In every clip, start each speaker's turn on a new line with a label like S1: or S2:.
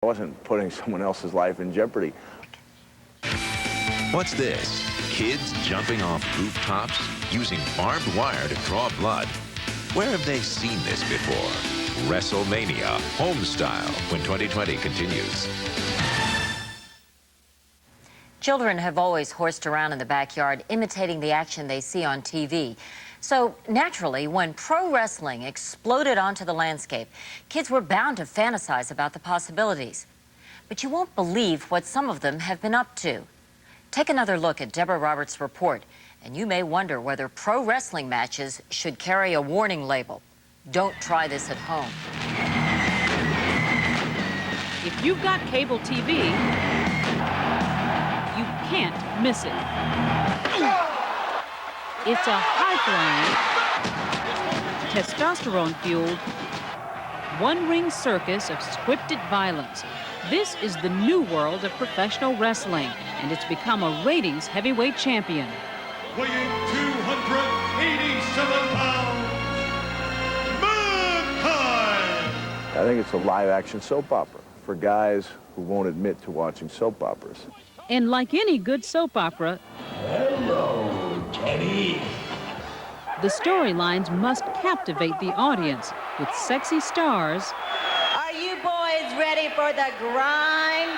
S1: I wasn't putting someone else's life in jeopardy.
S2: What's this? Kids jumping off rooftops, using barbed wire to draw blood. Where have they seen this before? WrestleMania, home style, when 2020 continues.
S3: Children have always horsed around in the backyard, imitating the action they see on TV. So naturally, when pro wrestling exploded onto the landscape, kids were bound to fantasize about the possibilities. But you won't believe what some of them have been up to. Take another look at Deborah Roberts' report, and you may wonder whether pro wrestling matches should carry a warning label. Don't try this at home.
S4: If you've got cable TV, you can't miss it. It's a high-flying, testosterone-fueled, one-ring circus of scripted violence. This is the new world of professional wrestling, and it's become a ratings heavyweight champion.
S5: Weighing 287 pounds, Mankind!
S1: I think it's a live-action soap opera for guys who won't admit to watching soap operas.
S4: And like any good soap opera,
S5: Hello, Teddy.
S4: the storylines must captivate the audience with sexy stars.
S6: Are you boys ready for the grind?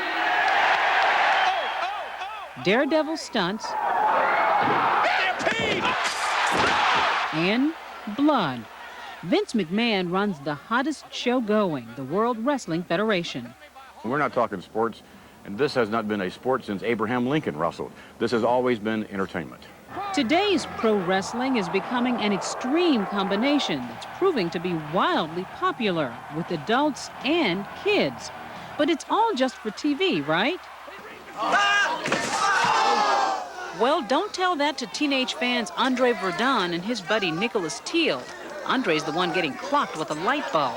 S4: Daredevil stunts, and blood. Vince McMahon runs the hottest show going, the World Wrestling Federation.
S7: We're not talking sports, and this has not been a sport since Abraham Lincoln wrestled. This has always been entertainment.
S4: Today's pro wrestling is becoming an extreme combination that's proving to be wildly popular with adults and kids. But it's all just for TV, right? Well, don't tell that to teenage fans Andre Verdun and his buddy Nicholas Teal. Andre's the one getting clocked with a light bulb.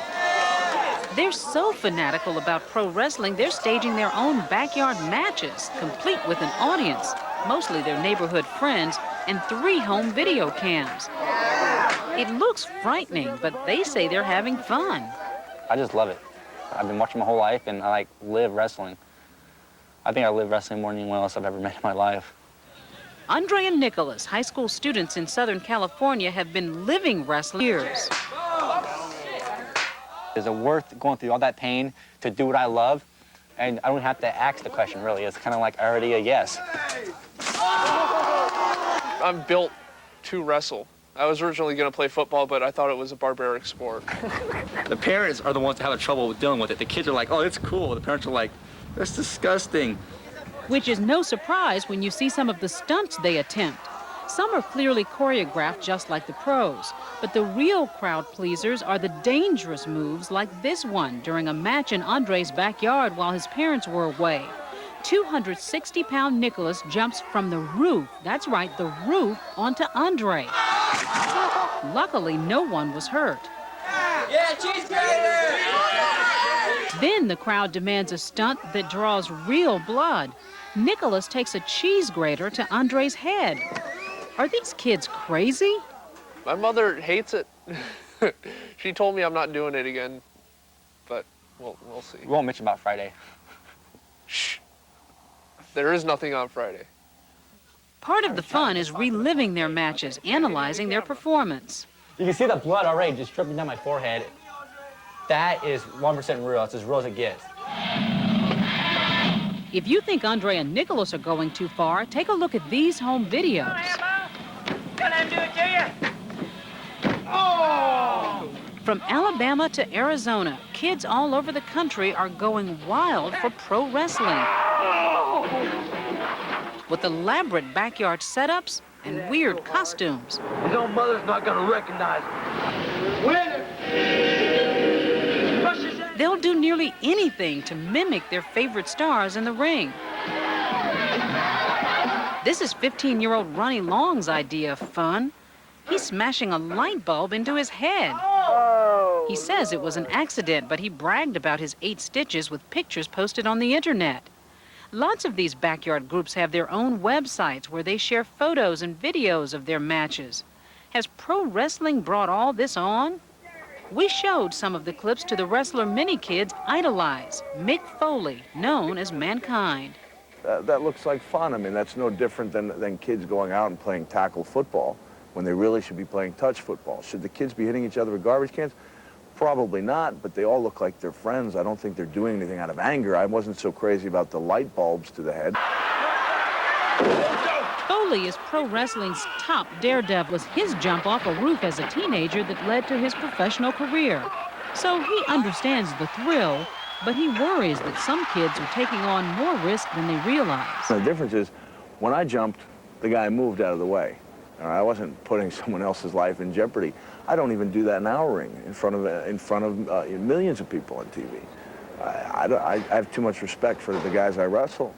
S4: They're so fanatical about pro wrestling, they're staging their own backyard matches, complete with an audience, mostly their neighborhood friends, and 3 home video cams. It looks frightening, but they say they're having fun.
S8: I just love it. I've been watching my whole life, and I live wrestling. I think I live wrestling more than anyone else I've ever met in my life.
S4: Andre and Nicholas, high school students in Southern California, have been living wrestling years.
S8: Is it worth going through all that pain to do what I love? And I don't have to ask the question, really. It's kind of like already a yes.
S9: I'm built to wrestle. I was originally going to play football, but I thought it was a barbaric sport.
S10: The parents are the ones that have trouble with dealing with it. The kids are like, oh, it's cool. The parents are like, that's disgusting.
S4: Which is no surprise when you see some of the stunts they attempt. Some are clearly choreographed just like the pros, but the real crowd pleasers are the dangerous moves like this one during a match in Andre's backyard while his parents were away. 260-pound Nicholas jumps from the roof, that's right, the roof, onto Andre. Luckily, no one was hurt.
S6: Yeah, cheese grater!
S4: Then the crowd demands a stunt that draws real blood. Nicholas takes a cheese grater to Andre's head. Are these kids crazy?
S9: My mother hates it. She told me I'm not doing it again, but we'll see.
S8: We won't mention about Friday.
S9: Shh. There is nothing on Friday.
S4: Part of the fun is reliving their matches, analyzing their performance.
S8: You can see the blood already just dripping down my forehead. That is 1% real. It's as real as it gets.
S4: If you think Andre and Nicholas are going too far, take a look at these home videos. From Alabama to Arizona, kids all over the country are going wild for pro wrestling. With elaborate backyard setups and weird costumes.
S5: His own mother's not gonna recognize him. Winner!
S4: They'll do nearly anything to mimic their favorite stars in the ring. This is 15-year-old Ronny Long's idea of fun. He's smashing a light bulb into his head. He says it was an accident, but he bragged about his 8 stitches with pictures posted on the internet. Lots of these backyard groups have their own websites where they share photos and videos of their matches. Has pro wrestling brought all this on? We showed some of the clips to the wrestler many kids idolize, Mick Foley, known as Mankind.
S1: That looks like fun. I mean, that's no different than kids going out and playing tackle football when they really should be playing touch football. Should the kids be hitting each other with garbage cans? Probably not, but they all look like they're friends. I don't think they're doing anything out of anger. I wasn't so crazy about the light bulbs to the head.
S4: Foley is pro wrestling's top daredevil. Was his jump off a roof as a teenager that led to his professional career. So he understands the thrill, but he worries that some kids are taking on more risk than they realize.
S1: The difference is, when I jumped, the guy moved out of the way. I wasn't putting someone else's life in jeopardy. I don't even do that in our ring in front of millions of people on TV. I have too much respect for the guys I wrestle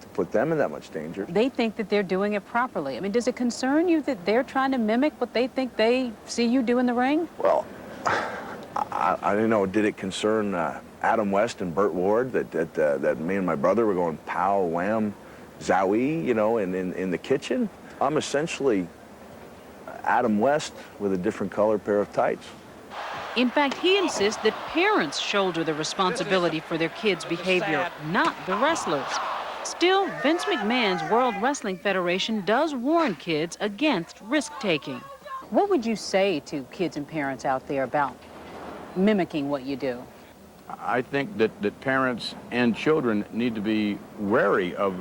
S1: to put them in that much danger.
S4: They think that they're doing it properly. I mean, does it concern you that they're trying to mimic what they think they see you do in the ring?
S1: Well, I don't know. Did it concern Adam West and Burt Ward that me and my brother were going pow, wham, zowie, you know, in the kitchen? I'm essentially Adam West with a different color pair of tights.
S4: In fact, he insists that parents shoulder the responsibility for their kids' behavior, not the wrestlers. Still, Vince McMahon's World Wrestling Federation does warn kids against risk-taking. What would you say to kids and parents out there about mimicking what you do?
S7: I think that parents and children need to be wary of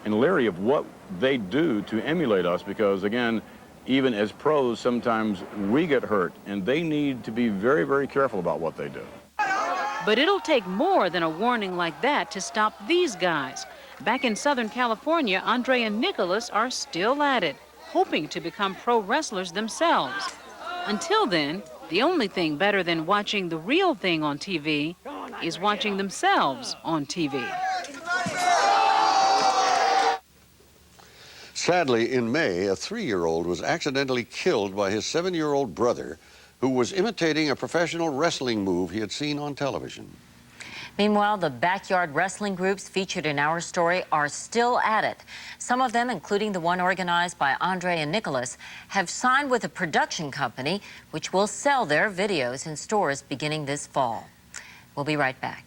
S7: and leery of what they do to emulate us, because, again, even as pros, sometimes we get hurt, and they need to be very, very careful about what they do.
S4: But it'll take more than a warning like that to stop these guys. Back in Southern California, Andre and Nicholas are still at it, hoping to become pro wrestlers themselves. Until then, the only thing better than watching the real thing on TV is watching themselves on TV.
S11: Sadly, in May, a 3-year-old was accidentally killed by his 7-year-old brother, who was imitating a professional wrestling move he had seen on television.
S3: Meanwhile, the backyard wrestling groups featured in our story are still at it. Some of them, including the one organized by Andre and Nicholas, have signed with a production company which will sell their videos in stores beginning this fall. We'll be right back.